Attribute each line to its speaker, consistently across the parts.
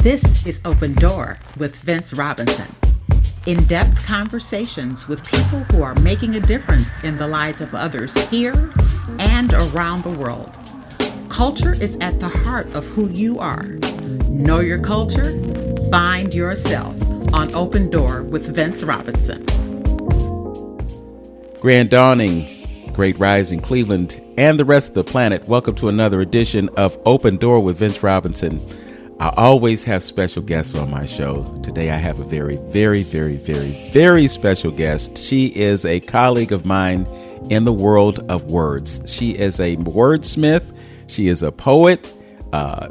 Speaker 1: This is Open Door with Vince Robinson. In-depth conversations with people who are making a difference in the lives of others here and around the world. Culture is at the heart of who you are. Know your culture, find yourself on Open Door with Vince Robinson.
Speaker 2: Grand Dawning, Great Rising, Cleveland, and the rest of the planet. Welcome to another edition of Open Door with Vince Robinson. I always have special guests on my show. Today I have a very special guest. She is a colleague of mine in the world of words. She is a wordsmith. She is a poet.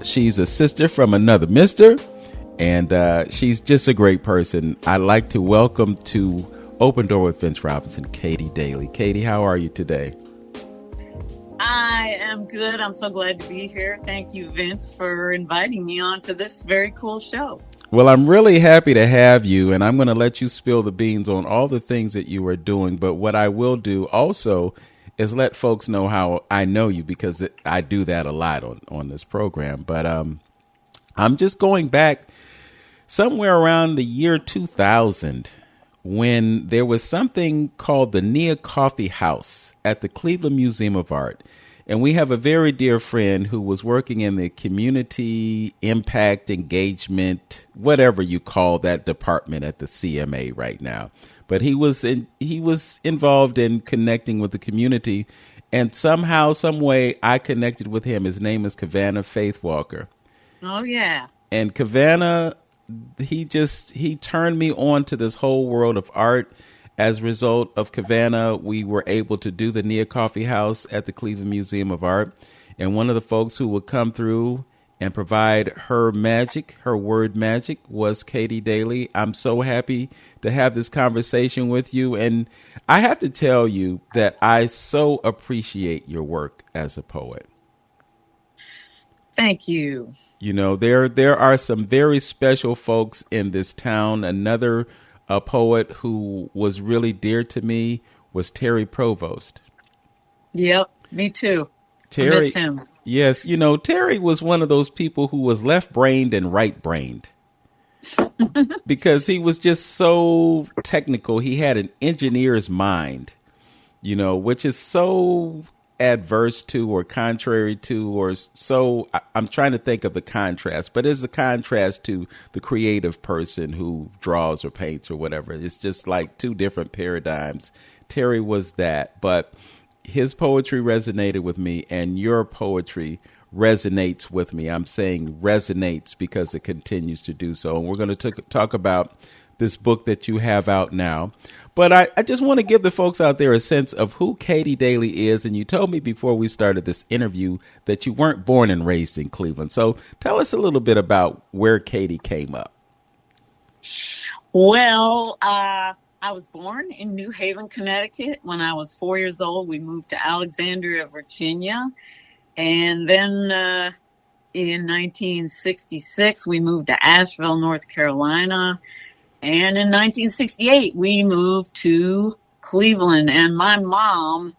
Speaker 2: She's a sister from another mister. And she's just a great person. I'd like to welcome to Open Door with Vince Robinson, Katie Daley. Katie, how are you today?
Speaker 3: I am good. I'm so glad to be here. Thank you, Vince, for inviting me on to this very cool show.
Speaker 2: Well, I'm really happy to have you, and I'm going to let you spill the beans on all the things that you are doing. But what I will do also is let folks know how I know you, because I do that a lot on this program. But I'm just going back somewhere around the year 2000 when there was something called the Nia Coffee House at the Cleveland Museum of Art. And we have a very dear friend who was working in the community impact engagement, whatever you call that department at the CMA right now. But he was involved in connecting with the community. And somehow, some way, I connected with him. His name is Kavana Faithwalker.
Speaker 3: Oh, yeah.
Speaker 2: And Kavana, he turned me on to this whole world of art. As a result of Kavana, we were able to do the Nia Coffee House at the Cleveland Museum of Art. And one of the folks who would come through and provide her magic, her word magic, was Katie Daley. I'm so happy to have this conversation with you. And I have to tell you that I so appreciate your work as a poet.
Speaker 3: Thank you.
Speaker 2: You know, there are some very special folks in this town. Another poet who was really dear to me was Terry Provost.
Speaker 3: Yep, me too.
Speaker 2: Terry,
Speaker 3: I miss him.
Speaker 2: Yes, you know, Terry was one of those people who was left-brained and right-brained because he was just so technical. He had an engineer's mind, you know, which is so adverse to or contrary to, or so I'm trying to think of the contrast, but it's a contrast to the creative person who draws or paints or whatever. It's just like two different paradigms. Terry was that, but his poetry resonated with me, and your poetry resonates with me. I'm saying resonates because it continues to do so. And we're going to talk about this book that you have out now. But I just want to give the folks out there a sense of who Katie Daley is. And you told me before we started this interview that you weren't born and raised in Cleveland. So tell us a little bit about where Katie came up.
Speaker 3: Well, I was born in New Haven, Connecticut. When I was 4 years old, we moved to Alexandria, Virginia. And then in 1966, we moved to Asheville, North Carolina. And in 1968, we moved to Cleveland. And my mom,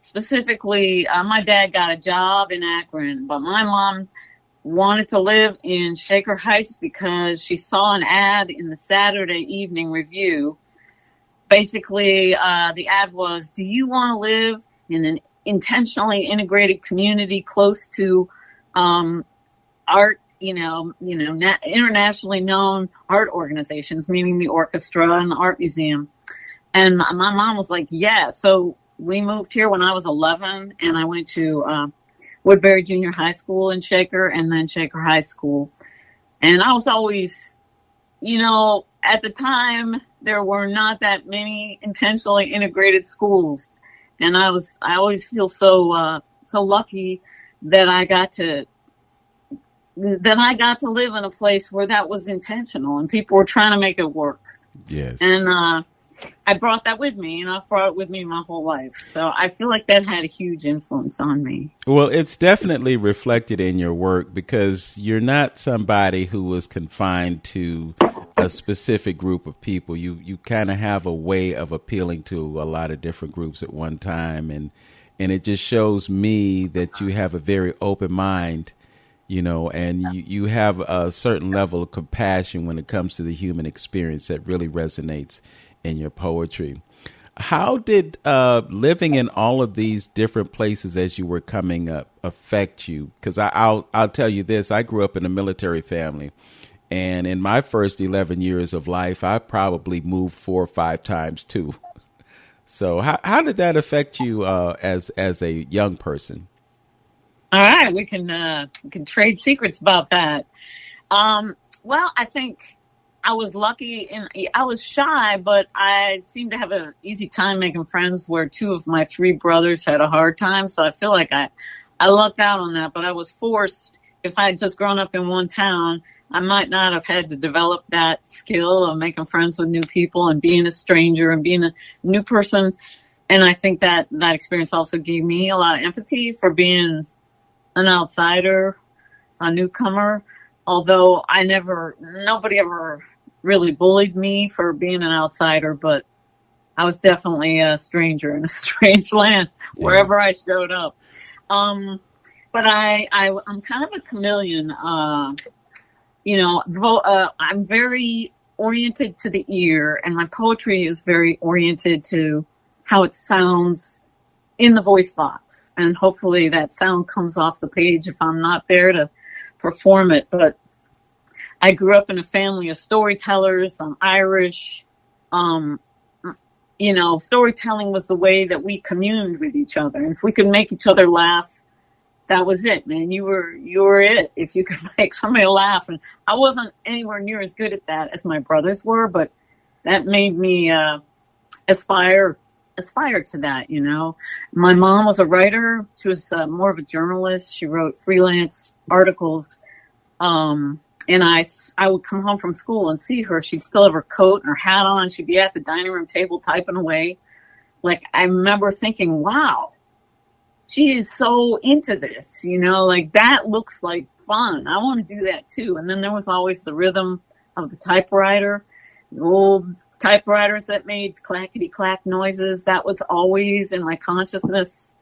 Speaker 3: specifically, my dad got a job in Akron, but my mom wanted to live in Shaker Heights because she saw an ad in the Saturday Evening Review. Basically, the ad was, do you want to live in an intentionally integrated community close to art? Internationally known art organizations, meaning the orchestra and the art museum. And my mom was like, yeah. So we moved here when I was 11, and I went to Woodbury Junior High School in Shaker, and then Shaker High School. And I was always, at the time, there were not that many intentionally integrated schools. And I always feel so lucky that I got to live in a place where that was intentional and people were trying to make it work.
Speaker 2: Yes.
Speaker 3: And I brought that with me, and I've brought it with me my whole life. So I feel like that had a huge influence on me.
Speaker 2: Well, it's definitely reflected in your work because you're not somebody who was confined to a specific group of people. You kind of have a way of appealing to a lot of different groups at one time. And it just shows me that you have a very open mind and you have a certain level of compassion when it comes to the human experience that really resonates in your poetry. How did living in all of these different places as you were coming up affect you? Because I'll tell you this, I grew up in a military family, and in my first 11 years of life, I probably moved 4 or 5 times too. So how did that affect you as a young person?
Speaker 3: All right, we can trade secrets about that. Well, I think I was lucky I was shy, but I seemed to have an easy time making friends where 2 of my 3 brothers had a hard time. So I feel like I lucked out on that, but I was forced. If I had just grown up in one town, I might not have had to develop that skill of making friends with new people and being a stranger and being a new person. And I think that experience also gave me a lot of empathy for being an outsider, a newcomer. Although nobody ever really bullied me for being an outsider, but I was definitely a stranger in a strange land wherever I showed up. But I'm kind of a chameleon. I'm very oriented to the ear, and my poetry is very oriented to how it sounds in the voice box. And hopefully that sound comes off the page if I'm not there to perform it. But I grew up in a family of storytellers. I'm Irish. Storytelling was the way that we communed with each other. And if we could make each other laugh, that was it, man. You were it. If you could make somebody laugh. And I wasn't anywhere near as good at that as my brothers were, but that made me aspire to that, My mom was a writer. She was more of a journalist. She wrote freelance articles. And I would come home from school and see her. She'd still have her coat and her hat on. She'd be at the dining room table typing away. Like, I remember thinking, wow, she is so into this, that looks like fun. I want to do that too. And then there was always the rhythm of the typewriter, the old typewriters that made clackety clack noises. That was always in my consciousness.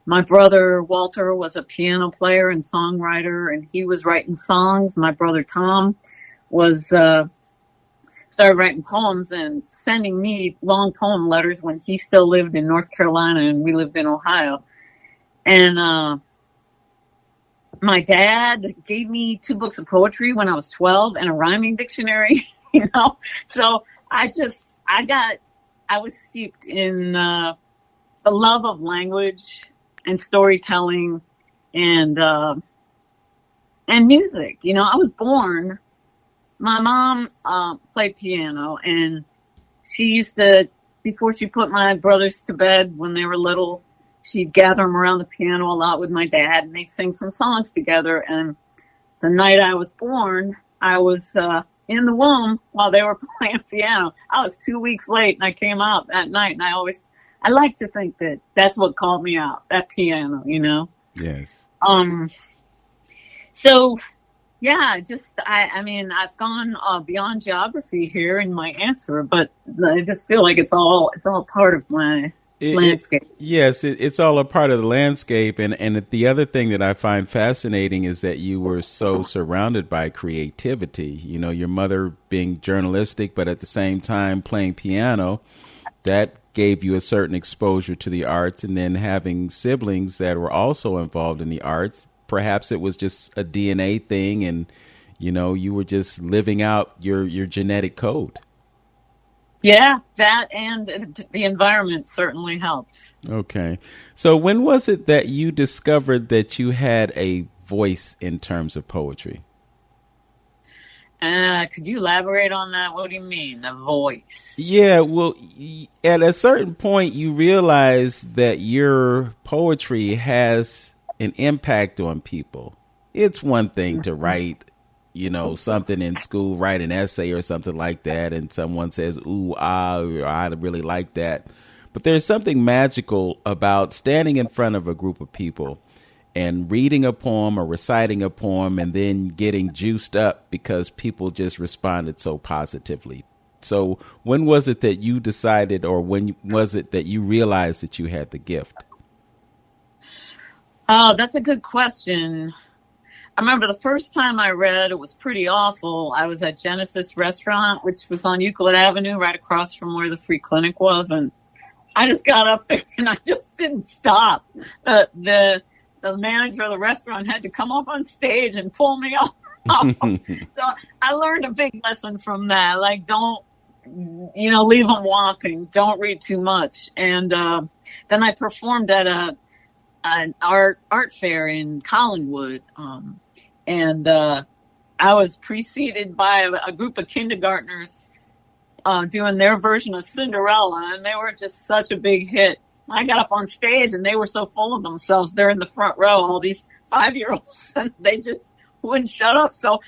Speaker 3: My brother Walter was a piano player and songwriter, and he was writing songs. My brother Tom was started writing poems and sending me long poem letters when he still lived in North Carolina and we lived in Ohio. And my dad gave me 2 books of poetry when I was 12 and a rhyming dictionary, So I was steeped in the love of language and storytelling and music. I was born, my mom played piano, and she used to, before she put my brothers to bed when they were little, she'd gather them around the piano a lot with my dad, and they'd sing some songs together. And the night I was born, I was in the womb while they were playing piano. I was 2 weeks late, and I came out that night, and I like to think that that's what called me out, that piano,
Speaker 2: Yes.
Speaker 3: So, yeah, I've gone beyond geography here in my answer, but I just feel like it's all part of my landscape.
Speaker 2: It's all a part of the landscape. And the other thing that I find fascinating is that you were so surrounded by creativity. Your mother being journalistic, but at the same time playing piano, that gave you a certain exposure to the arts. And then having siblings that were also involved in the arts, perhaps it was just a DNA thing, and you were just living out your genetic code.
Speaker 3: Yeah, that and the environment certainly helped.
Speaker 2: Okay. So when was it that you discovered that you had a voice in terms of poetry?
Speaker 3: Could you elaborate on that? What do you mean, a voice?
Speaker 2: Yeah, well, at a certain point, you realize that your poetry has an impact on people. It's one thing to write, something in school, write an essay or something like that, and someone says, ooh, ah, or I really like that. But there's something magical about standing in front of a group of people and reading a poem or reciting a poem and then getting juiced up because people just responded so positively. So when was it that you decided, or when was it that you realized that you had the gift?
Speaker 3: Oh, that's a good question. I remember the first time I read, it was pretty awful. I was at Genesis Restaurant, which was on Euclid Avenue, right across from where the free clinic was. And I just got up there and I just didn't stop. The manager of the restaurant had to come up on stage and pull me off. So I learned a big lesson from that. Like, don't, leave them wanting. Don't read too much. And then I performed at an art fair in Collinwood. And I was preceded by a group of kindergartners doing their version of Cinderella, and they were just such a big hit. I got up on stage, and they were so full of themselves. They're in the front row, all these 5-year-olds, and they just wouldn't shut up. So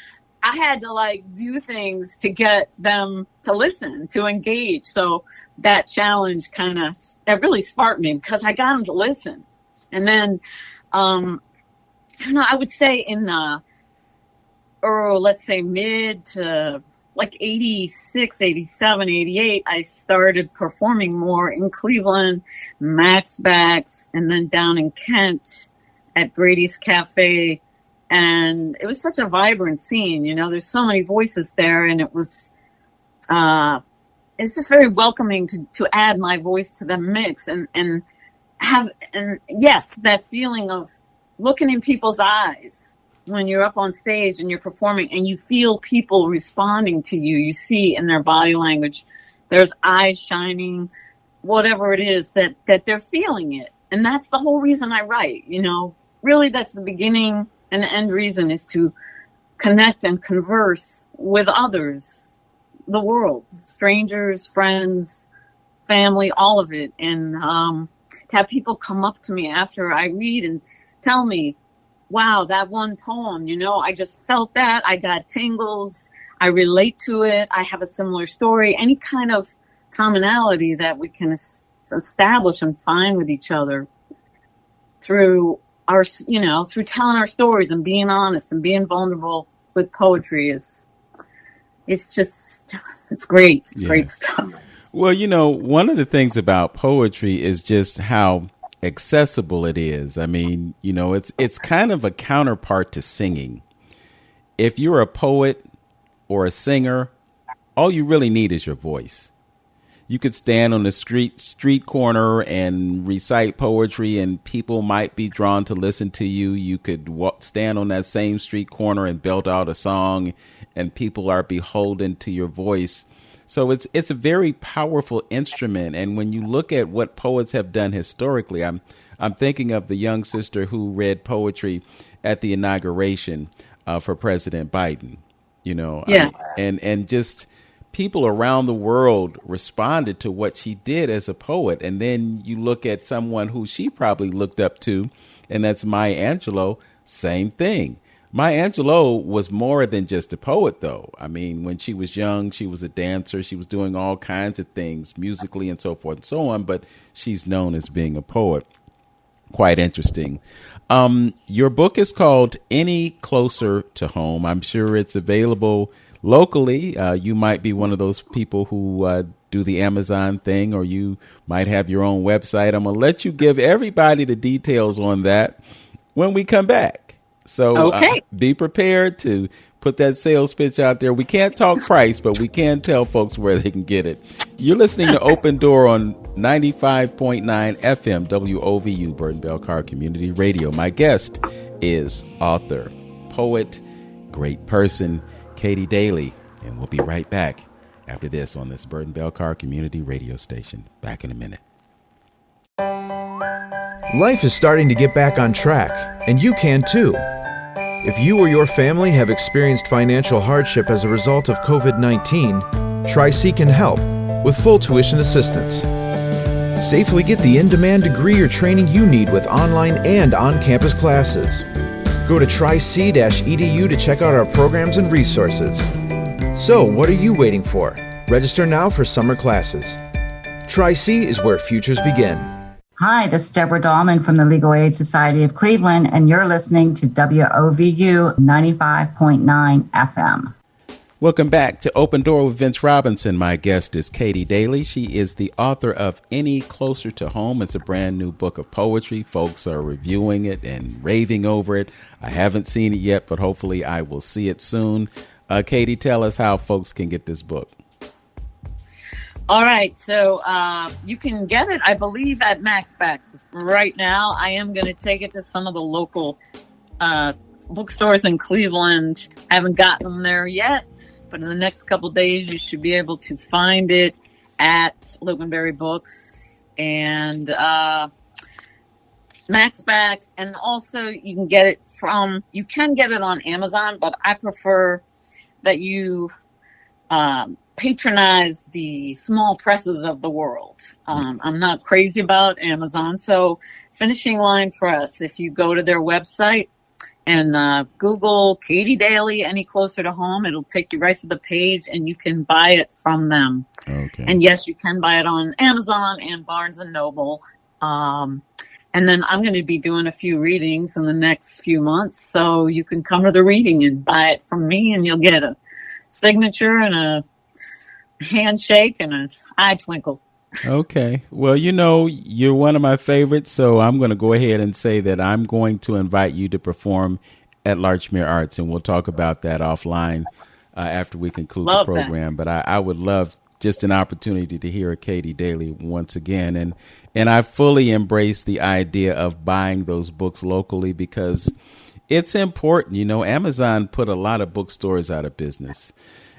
Speaker 3: I had to do things to get them to listen, to engage. So that challenge that really sparked me because I got them to listen. And then, I would say in the, let's say mid to 86, 87, 88, I started performing more in Cleveland, Max Backs, and then down in Kent at Brady's Cafe. And it was such a vibrant scene, there's so many voices there. And it was, it's just very welcoming to add my voice to the mix and yes, that feeling of looking in people's eyes when you're up on stage and you're performing and you feel people responding to you. You see in their body language, there's eyes shining, whatever it is that they're feeling it. And that's the whole reason I write, really that's the beginning and the end reason is to connect and converse with others, the world, strangers, friends, family, all of it. And to have people come up to me after I read and tell me, wow, that one poem, I just felt that. I got tingles. I relate to it. I have a similar story. Any kind of commonality that we can establish and find with each other through through telling our stories and being honest and being vulnerable with poetry it's great. It's great stuff.
Speaker 2: Well, one of the things about poetry is just how accessible it is. I mean, it's kind of a counterpart to singing. If you're a poet or a singer, all you really need is your voice. You could stand on the street corner and recite poetry and people might be drawn to listen to you. You could stand on that same street corner and belt out a song and people are beholden to your voice. So it's a very powerful instrument. And when you look at what poets have done historically, I'm thinking of the young sister who read poetry at the inauguration for President Biden,
Speaker 3: Yes.
Speaker 2: And just people around the world responded to what she did as a poet. And then you look at someone who she probably looked up to, and that's Maya Angelou, same thing. Maya Angelou was more than just a poet, though. I mean, when she was young, she was a dancer. She was doing all kinds of things musically and so forth and so on. But she's known as being a poet. Quite interesting. Your book is called Any Closer to Home. I'm sure it's available locally. You might be one of those people who do the Amazon thing, or you might have your own website. I'm going to let you give everybody the details on that when we come back. So be prepared to put that sales pitch out there. We can't talk price, but we can tell folks where they can get it. You're listening to Open Door on 95.9 FM WOVU, Burton Bell Carr Community Radio. My guest is author, poet, great person, Katie Daley. And we'll be right back after this on this Burton Bell Carr Community Radio station. Back in a minute.
Speaker 4: Life is starting to get back on track, and you can too. If you or your family have experienced financial hardship as a result of COVID-19, Tri-C can help with full tuition assistance. Safely get the in-demand degree or training you need with online and on-campus classes. Go to tric-edu to check out our programs and resources. So, what are you waiting for? Register now for summer classes. Tri-C is where futures begin.
Speaker 5: Hi, this is Deborah Dahlman from the Legal Aid Society of Cleveland, and you're listening to WOVU 95.9 FM.
Speaker 2: Welcome back to Open Door with Vince Robinson. My guest is Katie Daley. She is the author of Any Closer to Home. It's a brand new book of poetry. Folks are reviewing it and raving over it. I haven't seen it yet, but hopefully I will see it soon. Katie, tell us how folks can get this book.
Speaker 3: All right, so you can get it, I believe, at MaxBacks right now. I am going to take it to some of the local bookstores in Cleveland. I haven't gotten them there yet, but in the next couple of days, you should be able to find it at Loganberry Books and MaxBacks. And also, you can get it on Amazon, but I prefer that you patronize the small presses of the world. I'm not crazy about Amazon. So Finishing Line Press, if you go to their website and Google Katie Daley, Any Closer to Home, it'll take you right to the page and you can buy it from them.
Speaker 2: Okay.
Speaker 3: And yes, you can buy it on Amazon and Barnes and Noble. And then I'm going to be doing a few readings in the next few months. So you can come to the reading and buy it from me and you'll get a signature and a handshake and an eye twinkle.
Speaker 2: Okay. Well, you're one of my favorites, so I'm going to go ahead and say that I'm going to invite you to perform at Larchmere Arts, and we'll talk about that offline after we conclude the program. That. But I would love just an opportunity to hear Katie Daley once again. And I fully embrace the idea of buying those books locally because it's important. Amazon put a lot of bookstores out of business.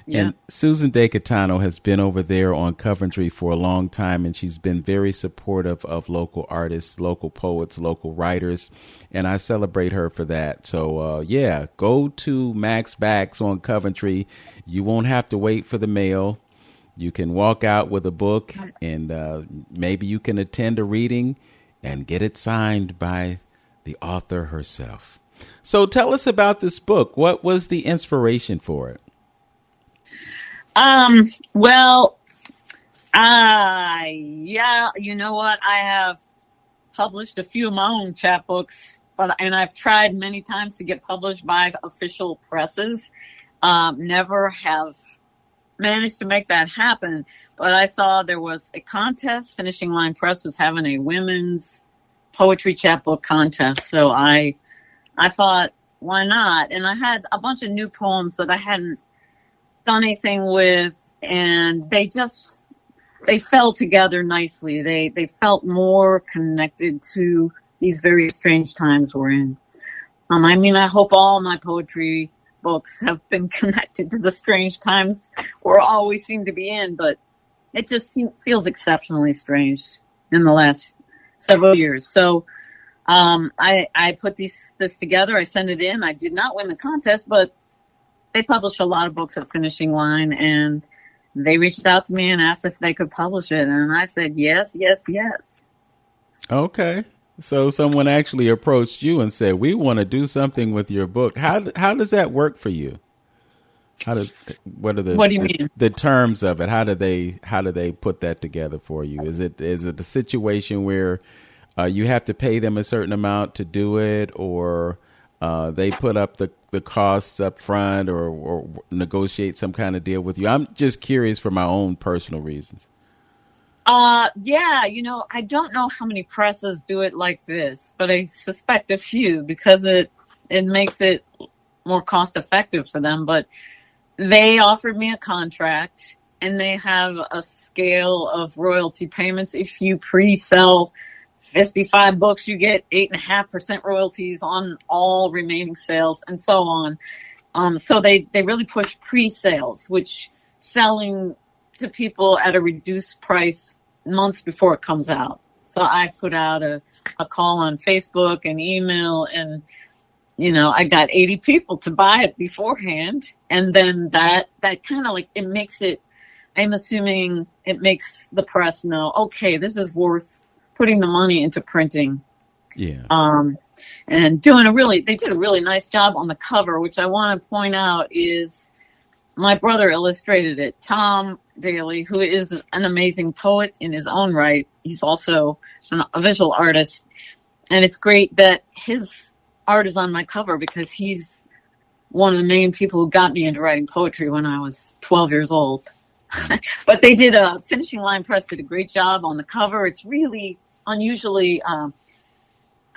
Speaker 2: Yeah. And Susan DeCatano has been over there on Coventry for a long time, and she's been very supportive of local artists, local poets, local writers, and I celebrate her for that. So, go to MaxBacks on Coventry. You won't have to wait for the mail. You can walk out with a book, and maybe you can attend a reading and get it signed by the author herself. So tell us about this book. What was the inspiration for it?
Speaker 3: Well, you know what? I have published a few of my own chapbooks, and I've tried many times to get published by official presses. Never have managed to make that happen, but I saw there was a contest. Finishing Line Press was having a women's poetry chapbook contest. So I thought, why not? And I had a bunch of new poems that I hadn't done anything with, and they fell together nicely. They felt more connected to these very strange times we're in. I hope all my poetry books have been connected to the strange times we always seem to be in, but it just feels exceptionally strange in the last several years. So I put this together. I sent it in. I did not win the contest, but they publish a lot of books at Finishing Line, and they reached out to me and asked if they could publish it. And I said, yes, yes, yes.
Speaker 2: Okay. So someone actually approached you and said, we want to do something with your book. How does that work for you? What do you mean? The terms of it? How do they put that together for you? Is it a situation where you have to pay them a certain amount to do it, or they put up the costs up front, or negotiate some kind of deal with you? I'm just curious for my own personal reasons.
Speaker 3: I don't know how many presses do it like this, but I suspect a few because it makes it more cost effective for them. But they offered me a contract, and they have a scale of royalty payments. If you pre-sell 55 books, you get 8.5% royalties on all remaining sales, and so on. So they really push pre-sales, which selling to people at a reduced price months before it comes out. So I put out a call on Facebook and email, and I got 80 people to buy it beforehand, and then that kind of it makes it. I'm assuming it makes the press know, okay, this is worth putting the money into printing.
Speaker 2: Yeah.
Speaker 3: And they did a really nice job on the cover, which I want to point out is my brother illustrated it, Tom Daley, who is an amazing poet in his own right. He's also a visual artist. And it's great that his art is on my cover because he's one of the main people who got me into writing poetry when I was 12 years old. But they did Finishing Line Press did a great job on the cover. It's really unusually, I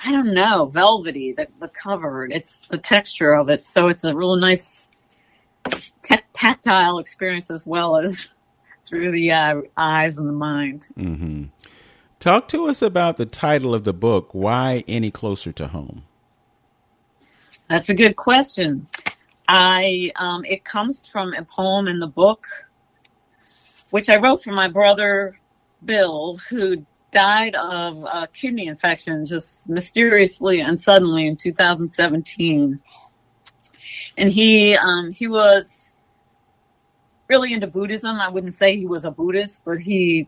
Speaker 3: don't know, velvety, the cover. It's the texture of it. So it's a real nice tactile experience as well as through the eyes and the mind.
Speaker 2: Mm-hmm. Talk to us about the title of the book, Why Any Closer to Home?
Speaker 3: That's a good question. It comes from a poem in the book, which I wrote for my brother, Bill, who died of a kidney infection just mysteriously and suddenly in 2017. And he was really into Buddhism. I wouldn't say he was a Buddhist, but he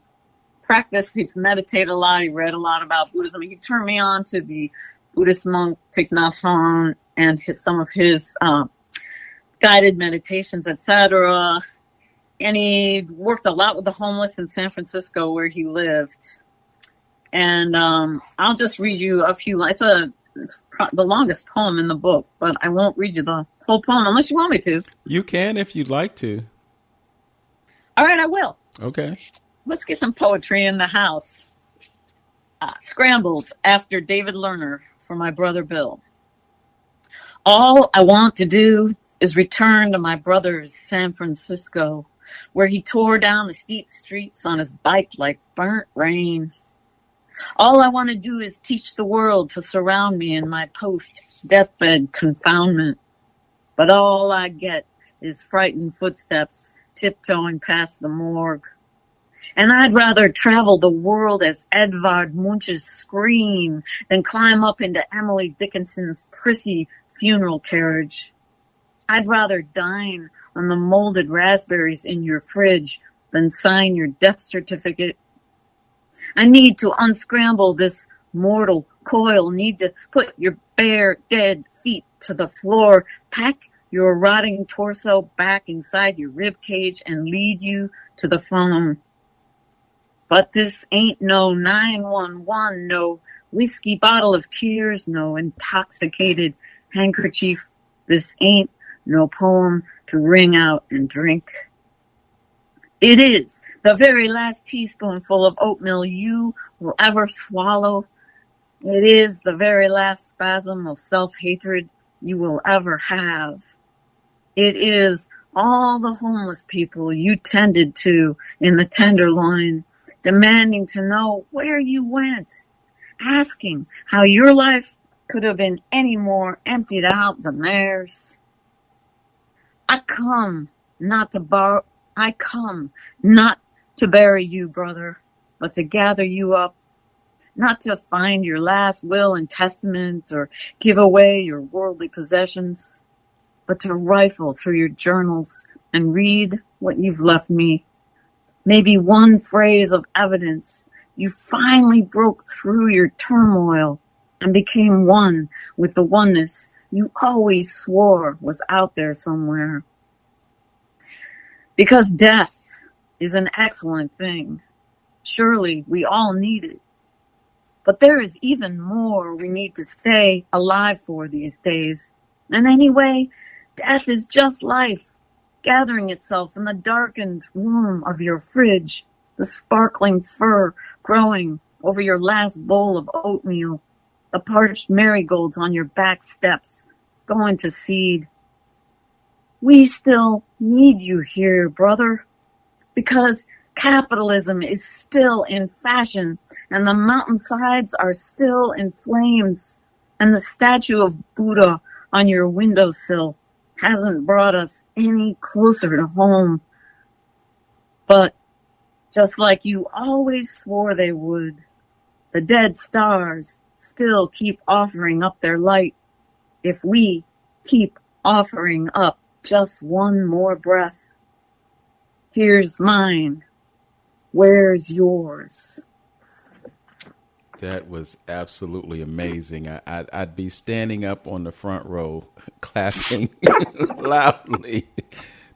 Speaker 3: meditated a lot. He read a lot about Buddhism. He turned me on to the Buddhist monk Thich Nhat Hanh and some of his guided meditations, etc. And he worked a lot with the homeless in San Francisco where he lived. And I'll just read you a few lines. It's the longest poem in the book, but I won't read you the whole poem unless you want me to.
Speaker 2: You can if you'd like to.
Speaker 3: All right, I will.
Speaker 2: Okay.
Speaker 3: Let's get some poetry in the house. Scrambled after David Lerner for my brother Bill. All I want to do is return to my brother's San Francisco, where he tore down the steep streets on his bike like burnt rain. All I want to do is teach the world to surround me in my post-deathbed confoundment. But all I get is frightened footsteps tiptoeing past the morgue. And I'd rather travel the world as Edvard Munch's Scream than climb up into Emily Dickinson's prissy funeral carriage. I'd rather dine on the molded raspberries in your fridge than sign your death certificate. I need to unscramble this mortal coil, need to put your bare, dead feet to the floor, pack your rotting torso back inside your rib cage and lead you to the phone. But this ain't no 911, no whiskey bottle of tears, no intoxicated handkerchief. This ain't no poem to wring out and drink. It is the very last teaspoonful of oatmeal you will ever swallow. It is the very last spasm of self-hatred you will ever have. It is all the homeless people you tended to in the Tenderloin, demanding to know where you went, asking how your life could have been any more emptied out than theirs. I come not to bury you, brother, but to gather you up, not to find your last will and testament or give away your worldly possessions, but to rifle through your journals and read what you've left me. Maybe one phrase of evidence. You finally broke through your turmoil and became one with the oneness you always swore was out there somewhere. Because death is an excellent thing. Surely we all need it. But there is even more we need to stay alive for these days. And anyway, death is just life, gathering itself in the darkened room of your fridge, the sparkling fur growing over your last bowl of oatmeal, the parched marigolds on your back steps going to seed. We still need you here, brother, because capitalism is still in fashion and the mountainsides are still in flames and the statue of Buddha on your windowsill hasn't brought us any closer to home. But just like you always swore they would, the dead stars still keep offering up their light if we keep offering up just one more breath. Here's mine. Where's yours?
Speaker 2: That was absolutely amazing. I'd be standing up on the front row clapping loudly.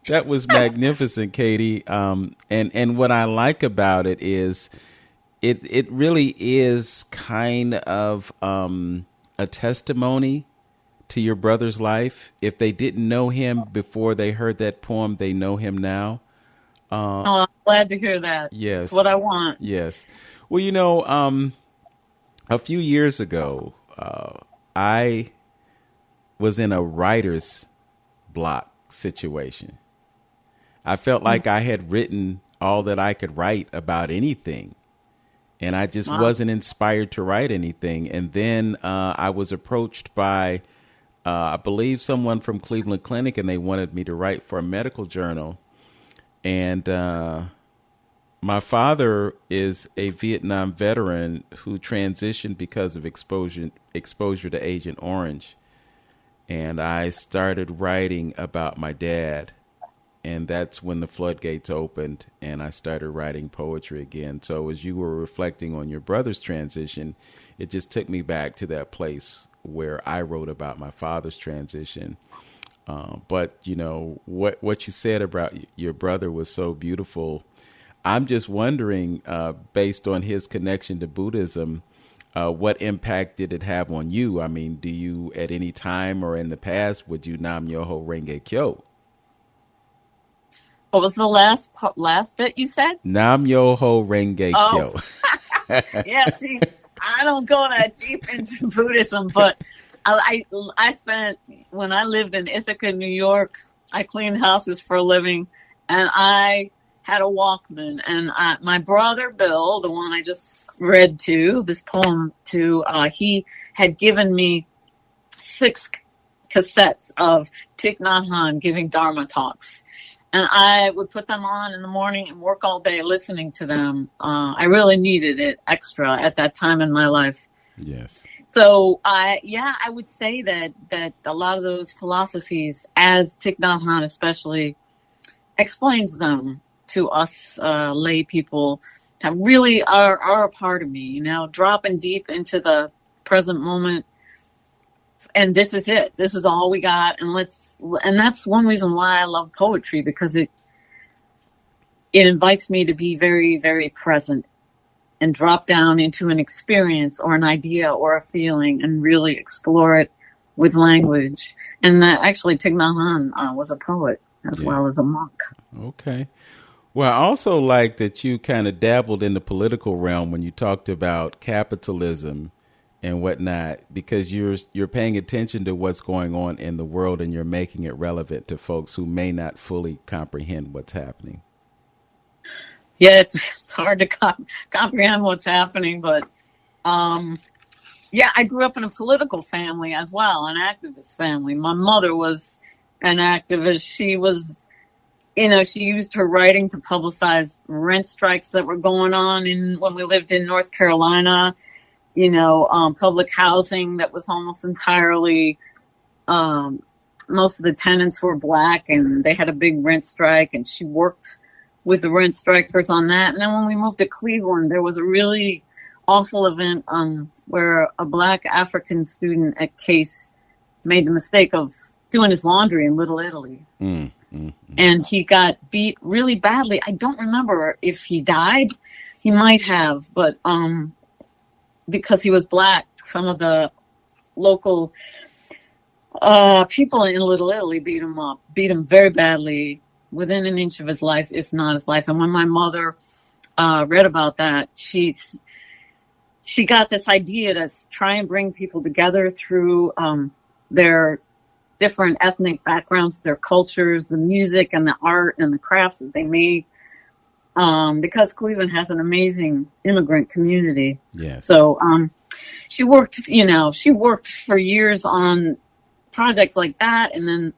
Speaker 2: That was magnificent, Katie. And what I like about it is it really is kind of a testimony to your brother's life? If they didn't know him before they heard that poem, they know him now.
Speaker 3: I'm glad to hear that.
Speaker 2: Yes.
Speaker 3: It's what I want.
Speaker 2: Yes. Well, a few years ago, I was in a writer's block situation. I felt like I had written all that I could write about anything, and I just wasn't inspired to write anything. And then I was approached by, I believe, someone from Cleveland Clinic, and they wanted me to write for a medical journal. And my father is a Vietnam veteran who transitioned because of exposure to Agent Orange. And I started writing about my dad. And that's when the floodgates opened and I started writing poetry again. So as you were reflecting on your brother's transition, it just took me back to that place where I wrote about my father's transition. But, what you said about your brother was so beautiful. I'm just wondering, based on his connection to Buddhism, what impact did it have on you? I mean, do you at any time or in the past, would you Nam Myoho Renge Kyo?
Speaker 3: What was the last bit you said?
Speaker 2: Nam Myoho Renge Kyo.
Speaker 3: Yeah, see, I don't go that deep into Buddhism, but I spent, when I lived in Ithaca, New York, I cleaned houses for a living, and I had a Walkman, and my brother Bill, the one I just read this poem to, he had given me 6 cassettes of Thich Nhat Hanh giving Dharma talks. And I would put them on in the morning and work all day listening to them. I really needed it extra at that time in my life.
Speaker 2: Yes.
Speaker 3: So I would say that a lot of those philosophies, as Thich Nhat Hanh especially explains them to us lay people, that really are a part of me, dropping deep into the present moment. And this is it. This is all we got. And that's one reason why I love poetry, because it invites me to be very, very present and drop down into an experience or an idea or a feeling and really explore it with language. And actually, Thich Nhat Hanh was a poet as well as a monk.
Speaker 2: Okay. Well, I also like that you kind of dabbled in the political realm when you talked about capitalism and whatnot, because you're paying attention to what's going on in the world and you're making it relevant to folks who may not fully comprehend what's happening.
Speaker 3: Yeah, it's hard to comprehend what's happening, but I grew up in a political family as well, an activist family. My mother was an activist. She was, she used her writing to publicize rent strikes that were going on when we lived in North Carolina. Public housing that was almost entirely, most of the tenants were Black, and they had a big rent strike, and she worked with the rent strikers on that. And then when we moved to Cleveland, there was a really awful event where a Black African student at Case made the mistake of doing his laundry in Little Italy. And he got beat really badly. I don't remember if he died. He might have, but because he was Black, some of the local people in Little Italy beat him very badly, within an inch of his life, if not his life. And when my mother read about that, she got this idea to try and bring people together through their different ethnic backgrounds, their cultures, the music and the art and the crafts that they made. Because Cleveland has an amazing immigrant community.
Speaker 2: Yes.
Speaker 3: So she worked for years on projects like that. And then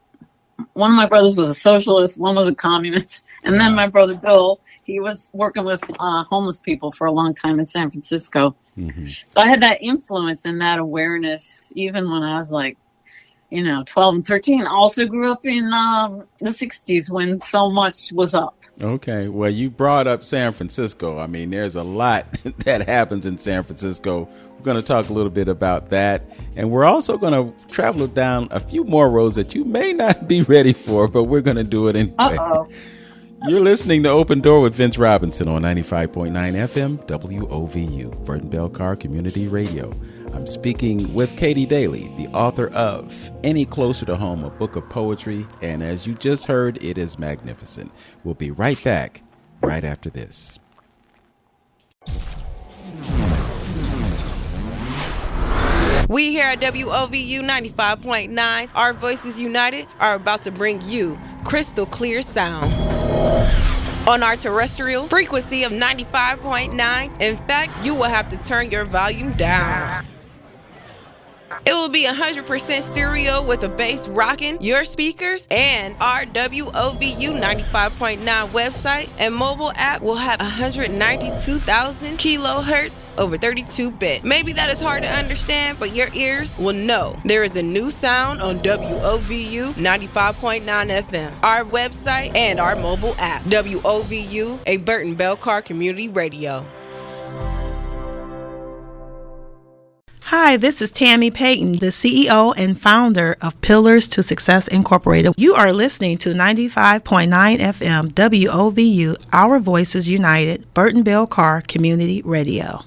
Speaker 3: one of my brothers was a socialist, one was a communist. And then my brother Bill, he was working with homeless people for a long time in San Francisco. Mm-hmm. So I had that influence and that awareness even when I was 12 and 13. I also grew up in the 60s when so much was up.
Speaker 2: Okay. Well, you brought up San Francisco. I mean, there's a lot that happens in San Francisco. We're going to talk a little bit about that. And we're also going to travel down a few more roads that you may not be ready for, but we're going to do it anyway.
Speaker 3: Uh-oh.
Speaker 2: You're listening to Open Door with Vince Robinson on 95.9 FM WOVU, Burton Bell Car Community Radio. I'm speaking with Katie Daley, the author of Any Closer to Home, a book of poetry. And as you just heard, it is magnificent. We'll be right back right after this.
Speaker 6: We here at WOVU 95.9, Our Voices United, are about to bring you crystal clear sound on our terrestrial frequency of 95.9. In fact, you will have to turn your volume down. It will be 100% stereo with a bass rocking your speakers, and our WOVU 95.9 website and mobile app will have 192,000 kilohertz over 32-bit. Maybe that is hard to understand, but your ears will know. There is a new sound on WOVU 95.9 FM, our website, and our mobile app. WOVU, a Burton Bell Car Community Radio.
Speaker 7: Hi, this is Tammy Payton, the CEO and founder of Pillars to Success Incorporated. You are listening to 95.9 FM WOVU, Our Voices United, Burton Bell Car Community Radio.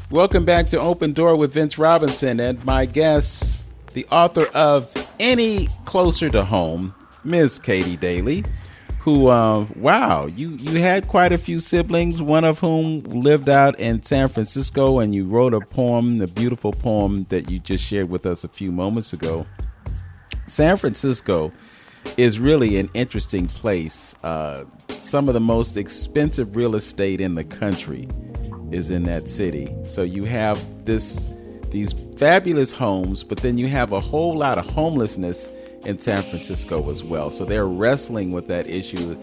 Speaker 2: Welcome back to Open Door with Vince Robinson and my guest, the author of Any Closer to Home, Ms. Katie Daley, who, you had quite a few siblings, one of whom lived out in San Francisco, and you wrote a poem, a beautiful poem that you just shared with us a few moments ago. San Francisco is really an interesting place. Some of the most expensive real estate in the country is in that city. So you have these fabulous homes, but then you have a whole lot of homelessness in San Francisco as well. So they're wrestling with that issue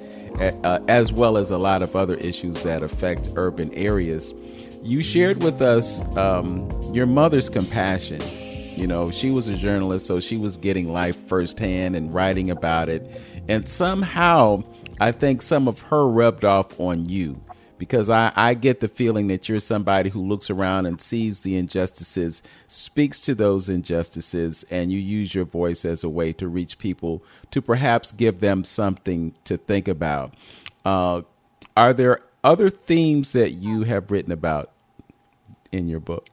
Speaker 2: as well as a lot of other issues that affect urban areas. You shared with us your mother's compassion. You know, she was a journalist, so she was getting life firsthand and writing about it. And somehow, I think some of her rubbed off on you, because I get the feeling that you're somebody who looks around and sees the injustices, speaks to those injustices, and you use your voice as a way to reach people, to perhaps give them something to think about. Are there other themes that you have written about in your book?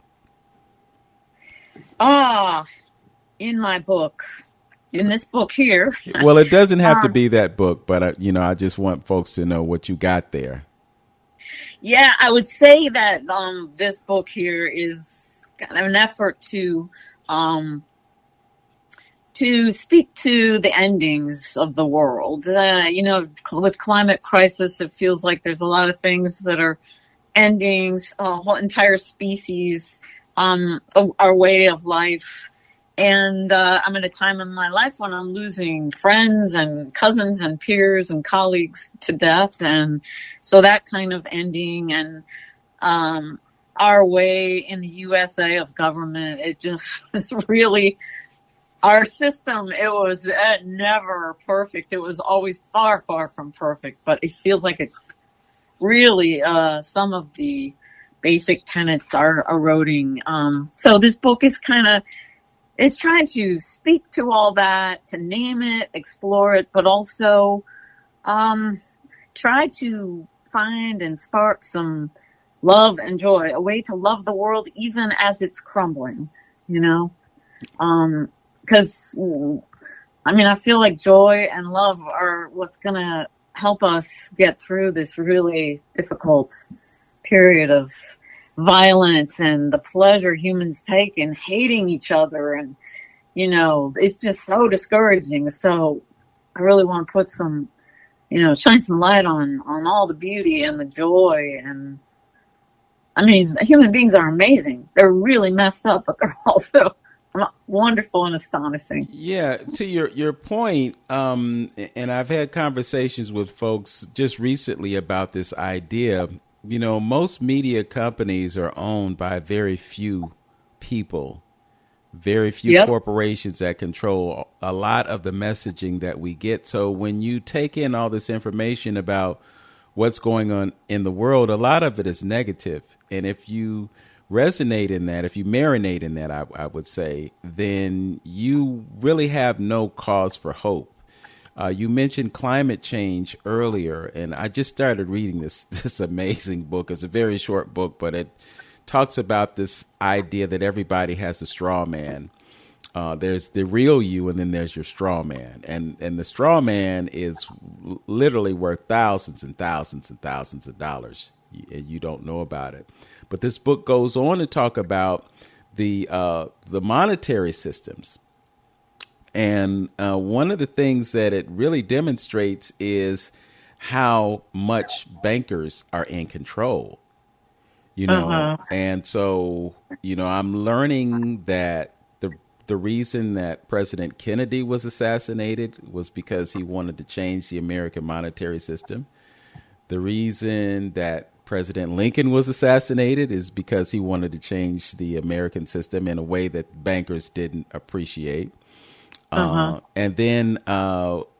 Speaker 3: In my book, in this book here.
Speaker 2: Well, it doesn't have to be that book, but I just want folks to know what you got there.
Speaker 3: Yeah, I would say that this book here is kind of an effort to speak to the endings of the world. With climate crisis, it feels like there's a lot of things that are endings, whole entire species, our way of life. And I'm at a time in my life when I'm losing friends and cousins and peers and colleagues to death. And so that kind of ending and our way in the USA of government, it just was really our system. It was never perfect. It was always far, far from perfect. But it feels like it's really some of the basic tenets are eroding. So this book is it's trying to speak to all that, to name it, explore it, but also try to find and spark some love and joy, a way to love the world even as it's crumbling, because, I feel like joy and love are what's going to help us get through this really difficult period of violence and the pleasure humans take in hating each other. And, it's just so discouraging. So I really want to put some, shine some light on all the beauty and the joy. And human beings are amazing. They're really messed up, but they're also wonderful and astonishing.
Speaker 2: Yeah, to your point, and I've had conversations with folks just recently about this idea. Most media companies are owned by very few people, very few corporations that control a lot of the messaging that we get. So when you take in all this information about what's going on in the world, a lot of it is negative. And if you resonate in that, if you marinate in that, I would say, then you really have no cause for hope. You mentioned climate change earlier, and I just started reading this amazing book. It's a very short book, but it talks about this idea that everybody has a straw man. There's the real you, and then there's your straw man. And the straw man is literally worth thousands and thousands and thousands of dollars, and you don't know about it. But this book goes on to talk about the monetary systems. And one of the things that it really demonstrates is how much bankers are in control, And so, I'm learning that the reason that President Kennedy was assassinated was because he wanted to change the American monetary system. The reason that President Lincoln was assassinated is because he wanted to change the American system in a way that bankers didn't appreciate. And then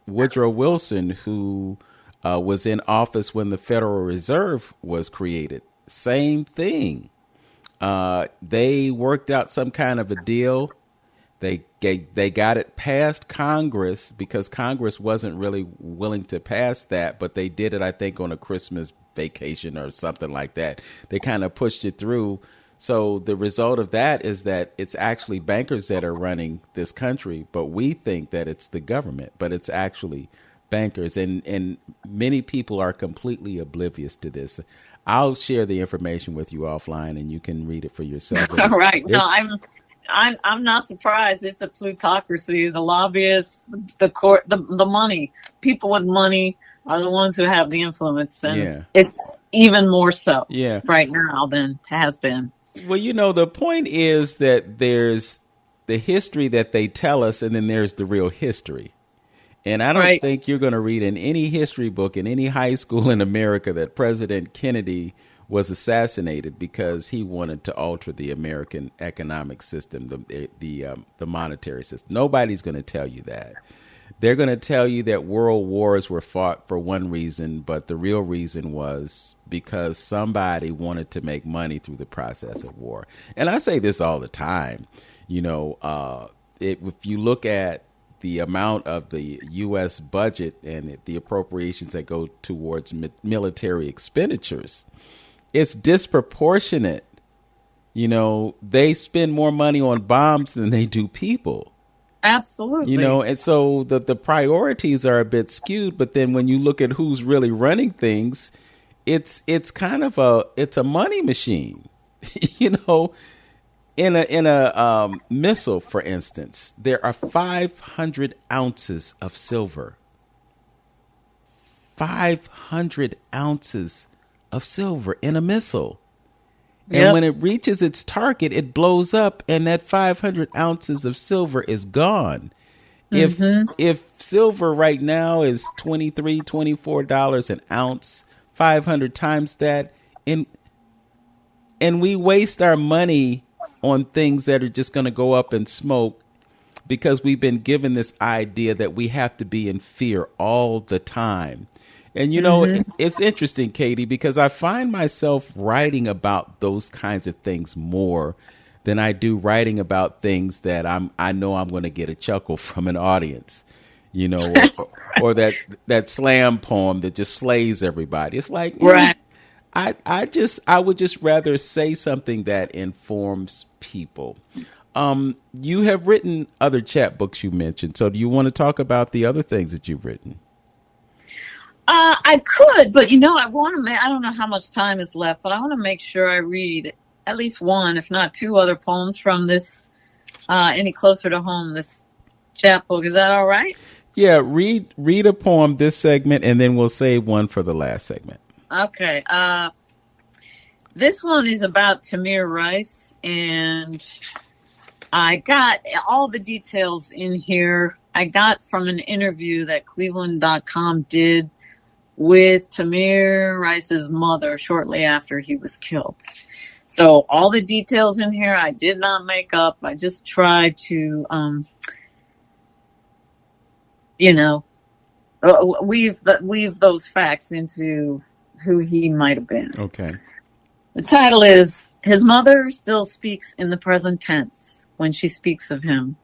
Speaker 2: Woodrow Wilson, who was in office when the Federal Reserve was created, same thing. They worked out some kind of a deal. They got it past Congress because Congress wasn't really willing to pass that, but they did it, I think, on a Christmas vacation or something like that. They kind of pushed it through. So the result of that is that it's actually bankers that are running this country, but we think that it's the government, but it's actually bankers. And many people are completely oblivious to this. I'll share the information with you offline and you can read it for yourself.
Speaker 3: All right. No, I'm not surprised. It's a plutocracy. The lobbyists, the court, the money, people with money are the ones who have the influence. And it's even more so right now than has been.
Speaker 2: Well, the point is that there's the history that they tell us, and then there's the real history. And I don't think you're going to read in any history book in any high school in America that President Kennedy was assassinated because he wanted to alter the American economic system, the monetary system. Nobody's going to tell you that. They're going to tell you that world wars were fought for one reason, but the real reason was because somebody wanted to make money through the process of war. And I say this all the time. If you look at the amount of the U.S. budget and the appropriations that go towards military expenditures, it's disproportionate. They spend more money on bombs than they do people.
Speaker 3: Absolutely.
Speaker 2: And so the priorities are a bit skewed. But then when you look at who's really running things, it's kind of a money machine. In a missile, for instance, there are 500 ounces of silver. 500 ounces of silver in a missile. And when it reaches its target, it blows up, and that 500 ounces of silver is gone. If silver right now is $23, $24 an ounce, 500 times that, and we waste our money on things that are just going to go up in smoke because we've been given this idea that we have to be in fear all the time. And, it's interesting, Katie, because I find myself writing about those kinds of things more than I do writing about things that I know I'm going to get a chuckle from an audience, or that slam poem that just slays everybody. It's like, I would just rather say something that informs people. You have written other chapbooks you mentioned. So do you want to talk about the other things that you've written?
Speaker 3: I could, but I want to. I don't know how much time is left, but I want to make sure I read at least one, if not two, other poems from this. Any closer to home, this chapbook. Is that all right?
Speaker 2: Yeah, read a poem this segment, and then we'll save one for the last segment.
Speaker 3: Okay. This one is about Tamir Rice, and I got all the details in here. I got from an interview that Cleveland.com did with Tamir Rice's mother shortly after he was killed. So all the details in here I did not make up. I just tried to, weave those facts into who he might have been.
Speaker 2: Okay.
Speaker 3: The title is, His Mother Still Speaks in the Present Tense When She Speaks of Him.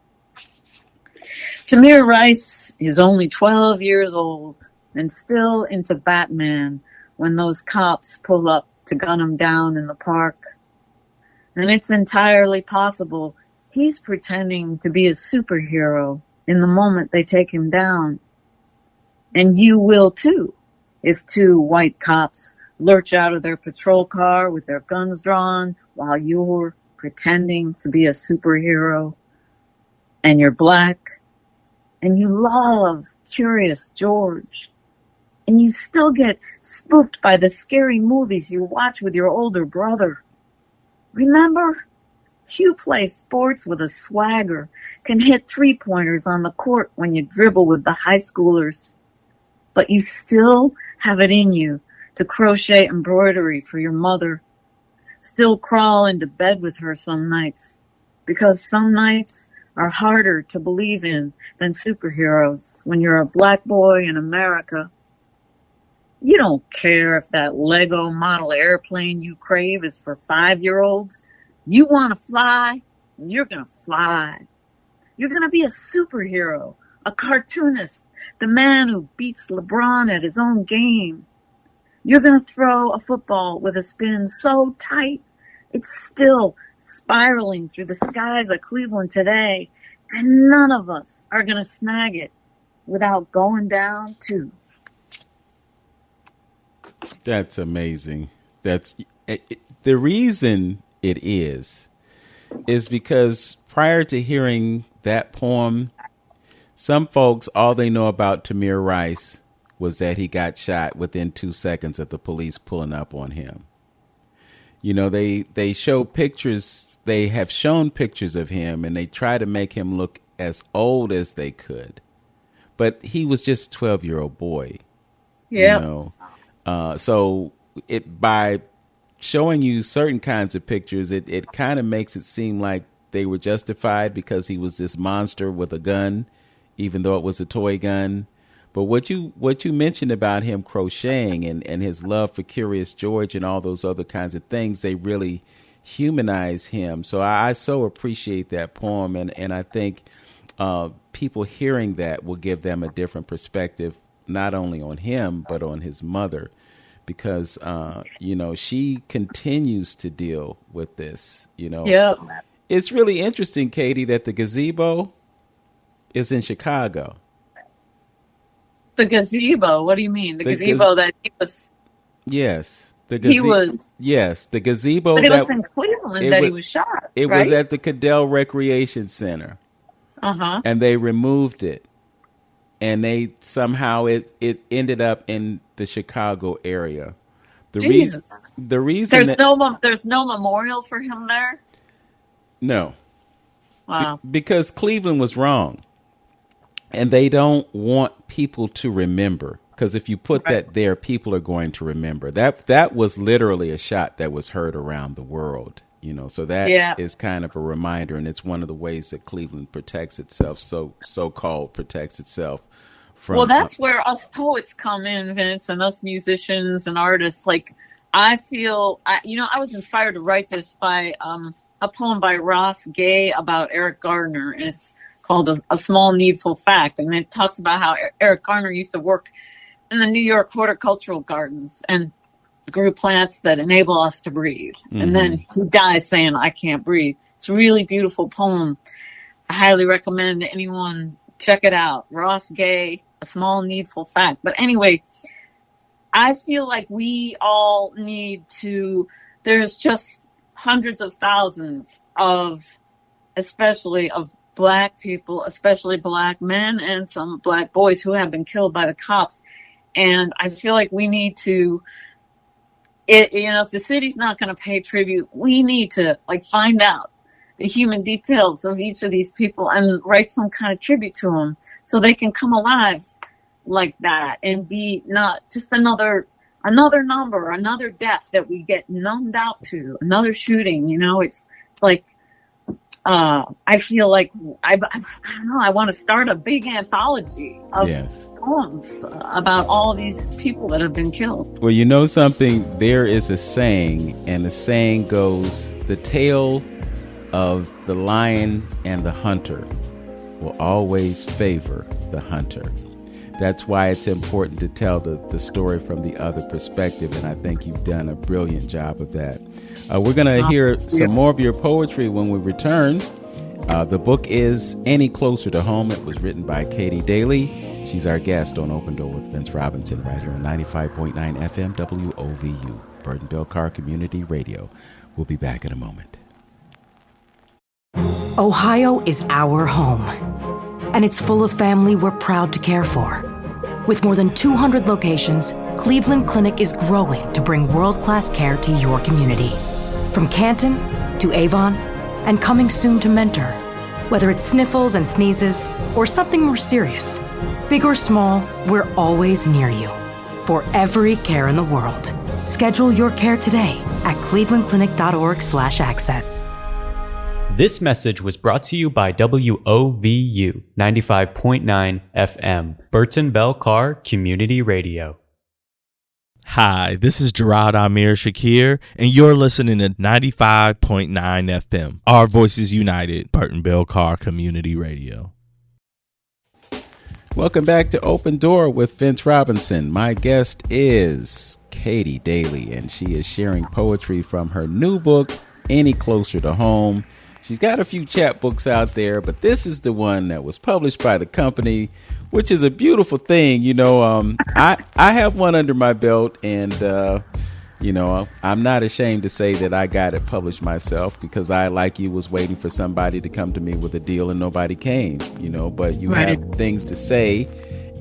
Speaker 3: Tamir Rice is only 12 years old and still into Batman when those cops pull up to gun him down in the park. And it's entirely possible he's pretending to be a superhero in the moment they take him down. And you will too, if two white cops lurch out of their patrol car with their guns drawn while you're pretending to be a superhero. And you're black. And you love Curious George. And you still get spooked by the scary movies you watch with your older brother. Remember? You play sports with a swagger, can hit three-pointers on the court when you dribble with the high schoolers. But you still have it in you to crochet embroidery for your mother. Still crawl into bed with her some nights. Because some nights are harder to believe in than superheroes when you're a black boy in America. You don't care if that Lego model airplane you crave is for 5-year-olds. You want to fly, and you're going to fly. You're going to be a superhero, a cartoonist, the man who beats LeBron at his own game. You're going to throw a football with a spin so tight, it's still spiraling through the skies of Cleveland today, and none of us are going to snag it without going down too.
Speaker 2: That's amazing. That's the reason it is because prior to hearing that poem, some folks, all they know about Tamir Rice was that he got shot within 2 seconds of the police pulling up on him. You know, they show pictures, they have shown pictures of him, and they try to make him look as old as they could. But he was just a 12-year-old boy.
Speaker 3: Yeah.
Speaker 2: You know? So it by showing you certain kinds of pictures, it kind of makes it seem like they were justified because he was this monster with a gun, even though it was a toy gun. But what you mentioned about him crocheting and his love for Curious George and all those other kinds of things, they really humanize him. So I so appreciate that poem. And I think people hearing that will give them a different perspective, not only on him, but on his mother, because, you know, she continues to deal with this, you know.
Speaker 3: Yeah.
Speaker 2: It's really interesting, Katie, that the gazebo is in Chicago.
Speaker 3: The gazebo. What do you mean? The gazebo that he was.
Speaker 2: Yes, the
Speaker 3: He was.
Speaker 2: Yes, the gazebo.
Speaker 3: But it was in Cleveland that he was shot.
Speaker 2: It
Speaker 3: right?
Speaker 2: was at the Cadell Recreation Center. And they removed it, and they somehow it ended up in the Chicago area.
Speaker 3: Jesus.
Speaker 2: The reason
Speaker 3: there's no memorial for him there.
Speaker 2: No.
Speaker 3: Wow.
Speaker 2: Because Cleveland was wrong. And they don't want people to remember, because if you put that there, people are going to remember. That was literally a shot that was heard around the world, you know. So that is kind of a reminder, and it's one of the ways that Cleveland protects itself, so-called protects itself from.
Speaker 3: Well, that's where us poets come in, Vince, and us musicians and artists. Like, I feel, I was inspired to write this by a poem by Ross Gay about Eric Gardner, and it's called a Small Needful Fact. And it talks about how Eric Garner used to work in the New York horticultural gardens and grew plants that enable us to breathe. Mm-hmm. And then he dies saying, I can't breathe. It's a really beautiful poem. I highly recommend anyone check it out. Ross Gay, A Small Needful Fact. But anyway, I feel like we all need to, there's just hundreds of thousands of, especially of Black people, especially Black men and some Black boys who have been killed by the cops. And I feel like we need to, if the city's not going to pay tribute, we need to find out the human details of each of these people and write some kind of tribute to them so they can come alive like that and be not just another number, another death that we get numbed out to, another shooting. It's like, I feel like I don't know. I want to start a big anthology of poems about all these people that have been killed.
Speaker 2: Well, you know something? There is a saying, and the saying goes, "The tale of the lion and the hunter will always favor the hunter. That's why it's important to tell the story from the other perspective, and I think you've done a brilliant job of that. We're going to hear some more of your poetry when we return. The book is Any Closer to Home. It was written by Katie Daley. She's our guest on Open Door with Vince Robinson right here on 95.9 FM WOVU, Burton-Bell Car Community Radio. We'll be back in a moment.
Speaker 8: Ohio is our home, and it's full of family we're proud to care for. With more than 200 locations, Cleveland Clinic is growing to bring world-class care to your community. From Canton to Avon, and coming soon to Mentor. Whether it's sniffles and sneezes, or something more serious, big or small, we're always near you. For every care in the world. Schedule your care today at clevelandclinic.org/access.
Speaker 9: This message was brought to you by WOVU 95.9 FM, Burton Bell Car Community Radio.
Speaker 10: Hi, this is Gerard Amir Shakir, and you're listening to 95.9 FM, Our Voices United, Burton Bell Car Community Radio.
Speaker 2: Welcome back to Open Door with Vince Robinson. My guest is Katie Daley, and she is sharing poetry from her new book, Any Closer to Home. She's got a few chapbooks out there, but this is the one that was published by the company, which is a beautiful thing. You know, I have one under my belt, and, you know, I'm not ashamed to say that I got it published myself because I, like you, was waiting for somebody to come to me with a deal and nobody came, you know, but you have things to say,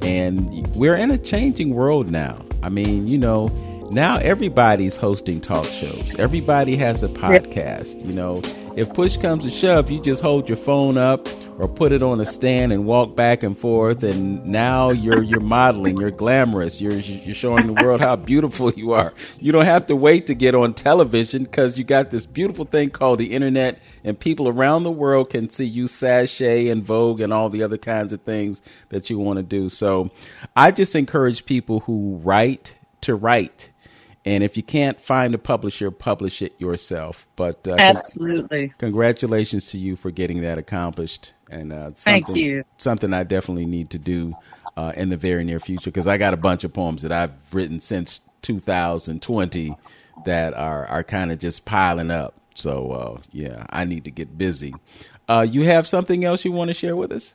Speaker 2: and we're in a changing world now. I mean, you know, now everybody's hosting talk shows. Everybody has a podcast, you know. If push comes to shove, you just hold your phone up or put it on a stand and walk back and forth, and now you're modeling, you're glamorous, you're showing the world how beautiful you are. You don't have to wait to get on television because you got this beautiful thing called the internet, and people around the world can see you sashay and Vogue and all the other kinds of things that you want to do. So I just encourage people who write to write. And if you can't find a publisher, publish it yourself. But
Speaker 3: absolutely,
Speaker 2: congratulations to you for getting that accomplished. And
Speaker 3: thank you.
Speaker 2: Something I definitely need to do in the very near future, because I got a bunch of poems that I've written since 2020 that are kind of just piling up. So yeah, I need to get busy. You have something else you want to share with us?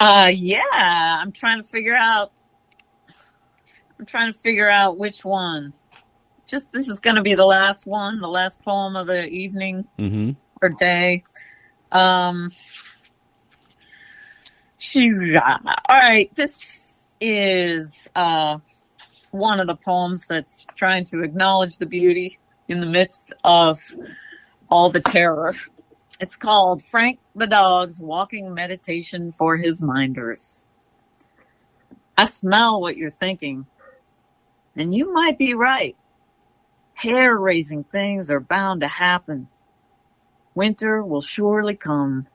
Speaker 3: Yeah, I'm trying to figure out which one. Just this is going to be the last one, the last poem of the evening or day. All right, this is one of the poems that's trying to acknowledge the beauty in the midst of all the terror. It's called Frank the Dog's Walking Meditation for His Minders. I smell what you're thinking. And you might be right. Hair-raising things are bound to happen. Winter will surely come.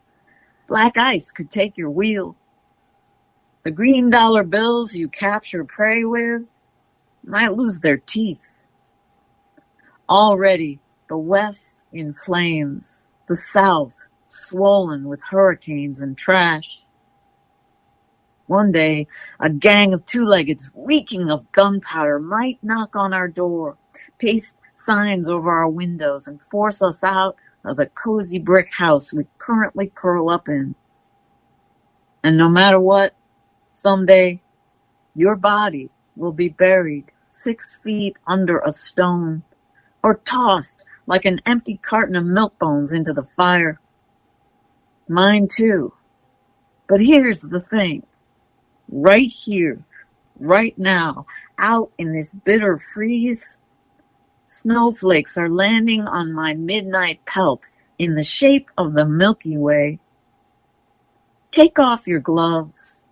Speaker 3: Black ice could take your wheel. The green dollar bills you capture prey with might lose their teeth. Already, the West in flames, the South swollen with hurricanes and trash. One day, a gang of two-leggeds reeking of gunpowder might knock on our door, paste signs over our windows, and force us out of the cozy brick house we currently curl up in. And no matter what, someday, your body will be buried 6 feet under a stone, or tossed like an empty carton of milk bones into the fire. Mine too. But here's the thing. Right here, right now, out in this bitter freeze, snowflakes are landing on my midnight pelt in the shape of the Milky Way. Take off your gloves.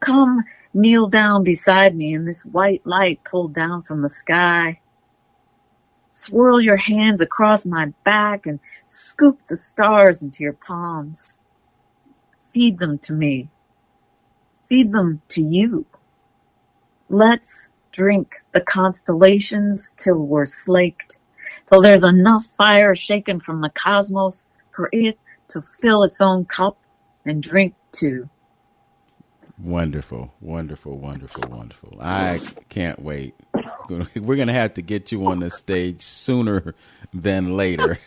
Speaker 3: Come kneel down beside me in this white light pulled down from the sky. Swirl your hands across my back and scoop the stars into your palms. Feed them to me. Feed them to you. Let's drink the constellations till we're slaked, till there's enough fire shaken from the cosmos for it to fill its own cup and drink to.
Speaker 2: Wonderful, wonderful, wonderful, wonderful. I can't wait. We're going to have to get you on the stage sooner than later.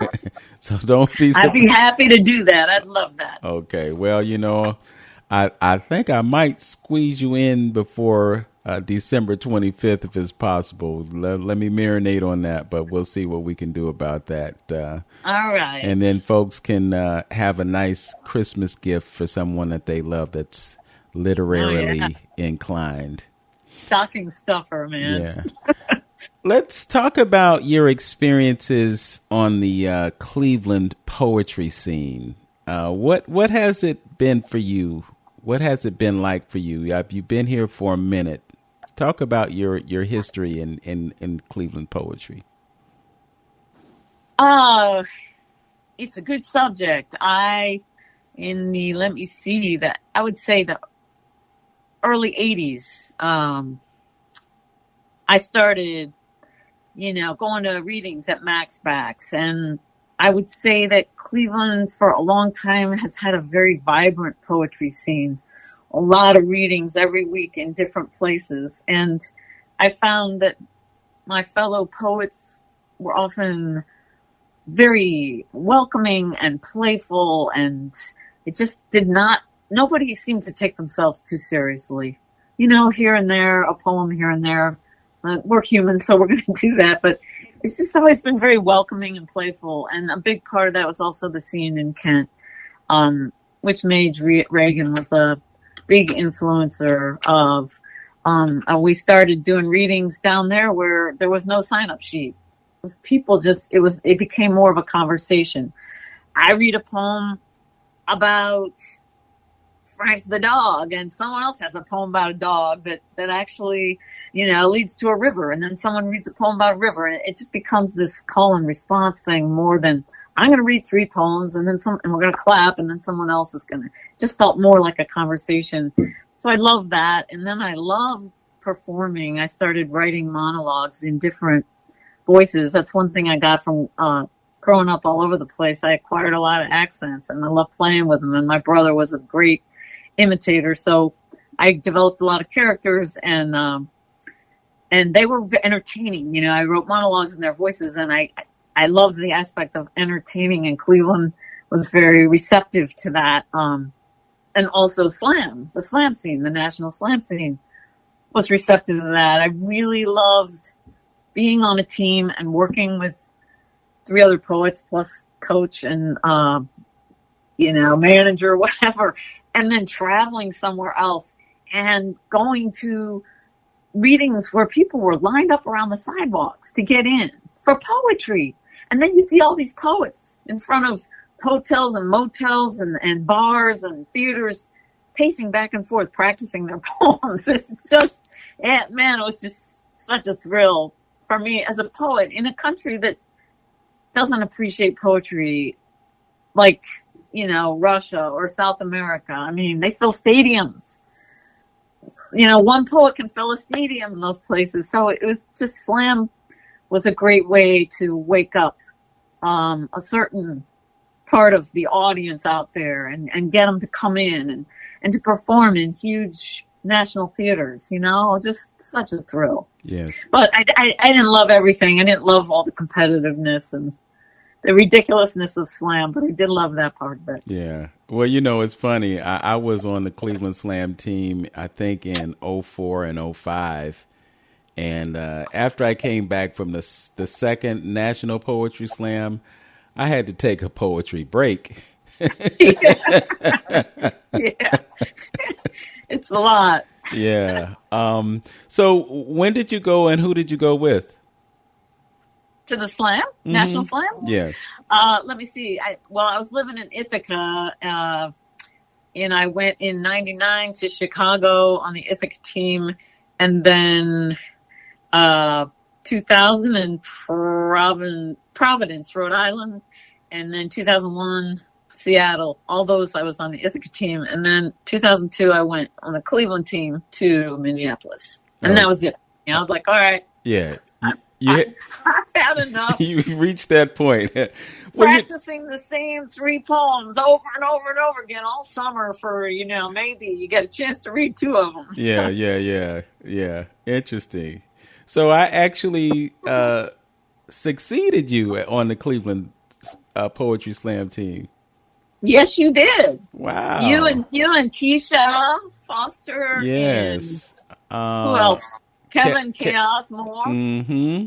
Speaker 2: So don't be
Speaker 3: I'd be happy to do that. I'd love that.
Speaker 2: Okay. Well, I think I might squeeze you in before December 25th if it's possible. Let me marinate on that, but we'll see what we can do about that.
Speaker 3: All right.
Speaker 2: And then folks can have a nice Christmas gift for someone that they love that's literarily inclined.
Speaker 3: Stocking stuffer, man.
Speaker 2: Yeah. Let's talk about your experiences on the Cleveland poetry scene. What has it been for you? What has it been like for you? You've been here for a minute. Talk about your history in Cleveland poetry.
Speaker 3: It's a good subject. I would say the early 80s, I started, going to readings at Max Backs. And I would say that Cleveland for a long time has had a very vibrant poetry scene. A lot of readings every week in different places. And I found that my fellow poets were often very welcoming and playful, and it just nobody seemed to take themselves too seriously. Here and there, a poem here and there. We're human, so we're going to do that. But it's just always been very welcoming and playful. And a big part of that was also the scene in Kent, which Mage Reagan was a big influencer of. We started doing readings down there where there was no sign-up sheet. It became more of a conversation. I read a poem about Frank the dog, and someone else has a poem about a dog that actually, leads to a river, and then someone reads a poem about a river, and it just becomes this call and response thing more than I'm going to read 3 poems and we're going to clap, and then someone else is going to. Just felt more like a conversation. So I love that, and then I love performing. I started writing monologues in different voices. That's one thing I got from growing up all over the place. I acquired a lot of accents, and I love playing with them. And my brother was a great imitator, so I developed a lot of characters, and they were entertaining. I wrote monologues in their voices, and I loved the aspect of entertaining. And Cleveland was very receptive to that. And also the slam scene, the national slam scene, was receptive to that. I really loved being on a team and working with 3 other poets plus coach and, manager, whatever, and then traveling somewhere else and going to readings where people were lined up around the sidewalks to get in for poetry. And then you see all these poets in front of hotels and motels and bars and theaters pacing back and forth, practicing their poems. It's just, it was just such a thrill for me as a poet in a country that doesn't appreciate poetry like, Russia or South America. I mean, they fill stadiums. One poet can fill a stadium in those places. So it was just, slam was a great way to wake up a certain part of the audience out there and get them to come in and to perform in huge national theaters, just such a thrill.
Speaker 2: Yes.
Speaker 3: But I didn't love everything. I didn't love all the competitiveness and the ridiculousness of slam, but I did love that part of it.
Speaker 2: Yeah. Well, it's funny. I was on the Cleveland Slam team, I think in 04 and 05. And after I came back from the second National Poetry Slam, I had to take a poetry break.
Speaker 3: Yeah. It's a lot.
Speaker 2: Yeah. So when did you go and who did you go with?
Speaker 3: To the slam? Mm-hmm. National Slam?
Speaker 2: Yes.
Speaker 3: Let me see. I was living in Ithaca, and I went in 99 to Chicago on the Ithaca team, and then 2000 in Providence, Rhode Island, and then 2001 Seattle. All those I was on the Ithaca team, and then 2002 I went on the Cleveland team to Minneapolis, and that was it. I was like, all right.
Speaker 2: Yeah. I've
Speaker 3: had enough.
Speaker 2: You reached that point.
Speaker 3: Practicing the same 3 poems over and over and over again all summer for, maybe you get a chance to read 2 of them.
Speaker 2: Yeah. Interesting. So I actually succeeded you on the Cleveland Poetry Slam team.
Speaker 3: Yes, you did.
Speaker 2: Wow.
Speaker 3: You and Keisha Foster.
Speaker 2: Yes.
Speaker 3: And who else? Kevin Chaos Moore.
Speaker 2: Mm-hmm.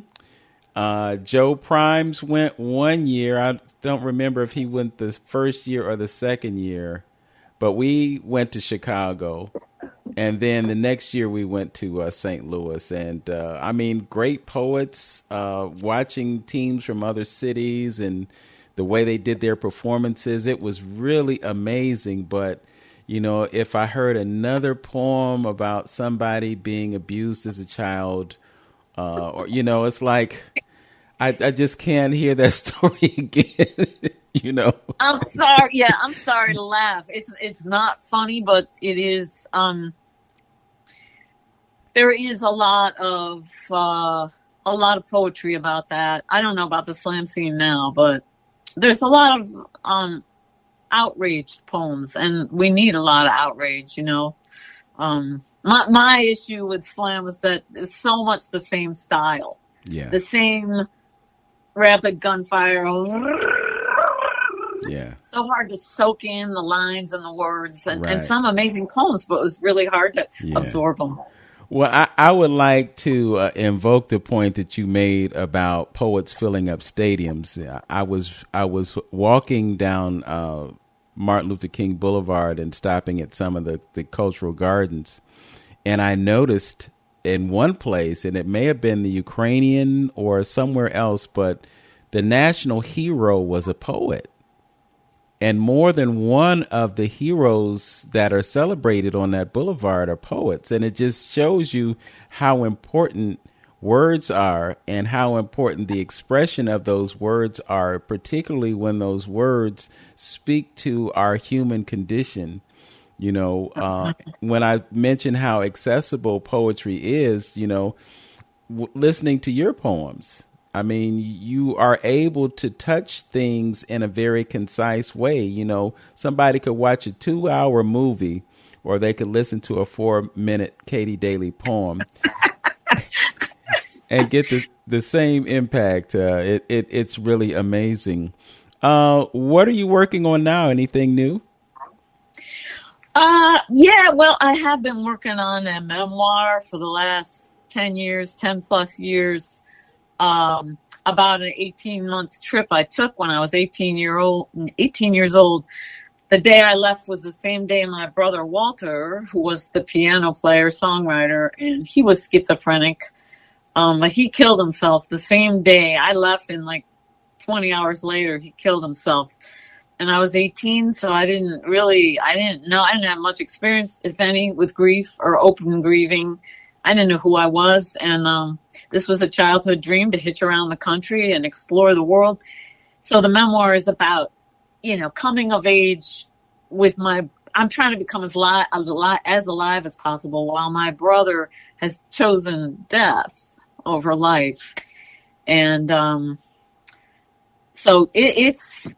Speaker 2: Joe Primes went 1 year. I don't remember if he went the first year or the second year, but we went to Chicago. And then the next year we went to St. Louis. And I mean, great poets, watching teams from other cities and the way they did their performances. It was really amazing. But, if I heard another poem about somebody being abused as a child, or, it's like, I just can't hear that story again,
Speaker 3: I'm sorry. Yeah, I'm sorry to laugh. It's not funny, but it is. There is a lot of poetry about that. I don't know about the slam scene now, but there's a lot of outraged poems, and we need a lot of outrage. My issue with slam was that it's so much the same style, the same rapid gunfire.
Speaker 2: Yeah.
Speaker 3: So hard to soak in the lines and the words, and some amazing poems, but it was really hard to absorb them.
Speaker 2: Well, I would like to invoke the point that you made about poets filling up stadiums. I was walking down Martin Luther King Boulevard and stopping at some of the cultural gardens, and I noticed in one place, and it may have been the Ukrainian or somewhere else, but the national hero was a poet. And more than one of the heroes that are celebrated on that boulevard are poets. And it just shows you how important words are and how important the expression of those words are, particularly when those words speak to our human condition. When I mention how accessible poetry is, listening to your poems, I mean, you are able to touch things in a very concise way. Somebody could watch a 2-hour movie or they could listen to a 4-minute Katie Daley poem and get the same impact. It's really amazing. What are you working on now? Anything new?
Speaker 3: Yeah, well, I have been working on a memoir for the last 10 plus years. About an 18-month trip I took when I was 18 years old. The day I left was the same day my brother Walter, who was the piano player, songwriter, and he was schizophrenic. He killed himself the same day I left, and like 20 hours later, he killed himself. And I was 18, so I didn't have much experience, if any, with grief or open grieving. I didn't know who I was, and this was a childhood dream to hitch around the country and explore the world. So the memoir is about, coming of age with I'm trying to become as alive as possible while my brother has chosen death over life. And so it's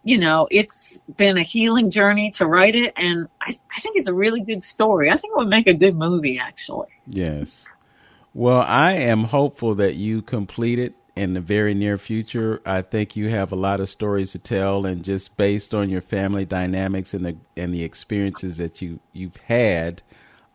Speaker 3: been a healing journey to write it, and I think it's a really good story. I think it would make a good movie, actually.
Speaker 2: Yes. Well, I am hopeful that you complete it in the very near future. I think you have a lot of stories to tell, and just based on your family dynamics and the experiences that you've had,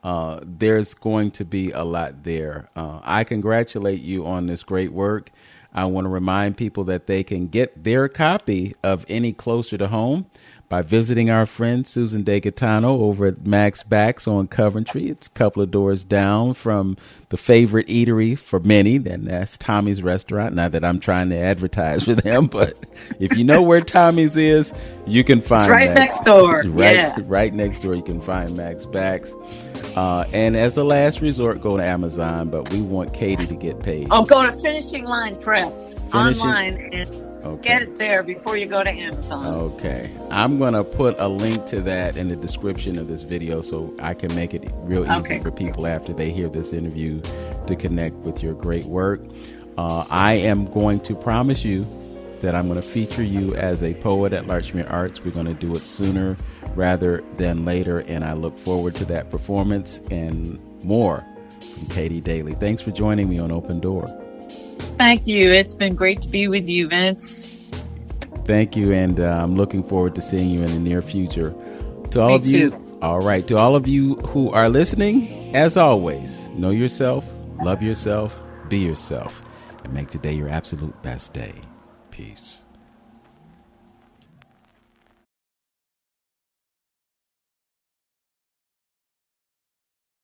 Speaker 2: there's going to be a lot there. I congratulate you on this great work. I want to remind people that they can get their copy of Any Closer to Home by visiting our friend Susan DeGaetano over at Max Backs on Coventry. It's a couple of doors down from the favorite eatery for many, and that's Tommy's Restaurant. Not that I'm trying to advertise for them, but if you know where Tommy's is, you can find
Speaker 3: it's right next door.
Speaker 2: Right next door, you can find Max Backs. And as a last resort, go to Amazon, but we want Katie to get paid.
Speaker 3: Oh, go to Finishing Line Press online and get it there before you go to Amazon.
Speaker 2: Okay. I'm going to put a link to that in the description of this video so I can make it real easy for people after they hear this interview to connect with your great work. I am going to promise you that I'm going to feature you as a poet at Larchmere Arts. We're going to do it sooner rather than later, and I look forward to that performance and more from Katie Daley. Thanks for joining me on Open Door.
Speaker 3: Thank you. It's been great to be with you, Vince.
Speaker 2: Thank you, and I'm looking forward to seeing you in the near future. To all
Speaker 3: Me
Speaker 2: of you,
Speaker 3: too.
Speaker 2: all right, to all of you who are listening, as always, know yourself, love yourself, be yourself, and make today your absolute best day. Peace.